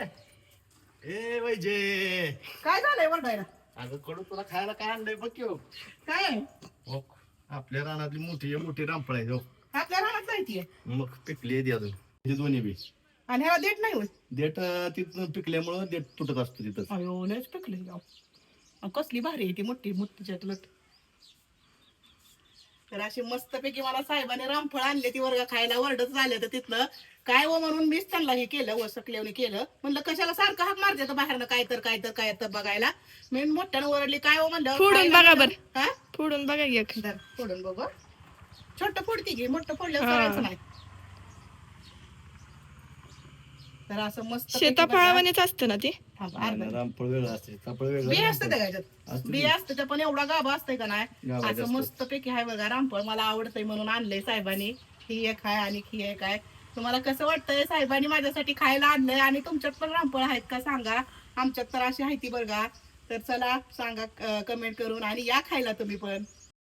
ए वैजे, काय झालंय वरडायला? अगं कडू तुला खायला काय आणलंय बघ की हो. काय आहे? हो, आपल्या रानातली मोठी मोठी रामफळ आहे हो. आपल्या रानात जायतीये मग पिकली आहे ती अजून, हे दोन्ही बी आणि ह्याला देत नाही होय. देठ तिथून पिकल्यामुळं देठ तुटत असतो तिथं. अयो लयच पिकले गाव. कसली भारी आहे ती मोठी मोठीच्या तुलट. तर अशी मस्तपैकी मला साहेबाने रामफळ आणले ती वर्ग खायला वरडत झाले तर तिथलं काय हो म्हणून मीच त्यांना हे केलं वसकल्याने केलं. म्हणलं कशाला सारखं हाक मारते तर बाहेरनं काय तर बघायला. मी मोठ्यानं ओरडली काय हो म्हणलं फोडून बघा बर. हा फोडून बघा एक. धर, फोडून बघ. छोट फोडती घे, मोठं फोडल्यावर करायचं नाही. तर असं मस्त शेताफळावानीच असतं ना ते. रामफळ वेगळं असते, सीताफळ वेगळं. बी असतं त्याच्यात, असतं बी ते. असतं त्या पण एवढा गाभा असतंय का नाही. गाभा असं जास्त. मस्त पैकी आहे बघा रामफळ. मला आवडतंय म्हणून आणलंय साहेबांनी. ही एक आहे आणि ही एक आहे. तुम्हाला कसं वाटतंय साहेबांनी माझ्यासाठी खायला आणलंय आणि तुमच्यात पण रामफळ आहेत का सांगा. आमच्यात तर अशी आहे ती बघा. तर चला सांगा कमेंट करून आणि या खायला तुम्ही पण.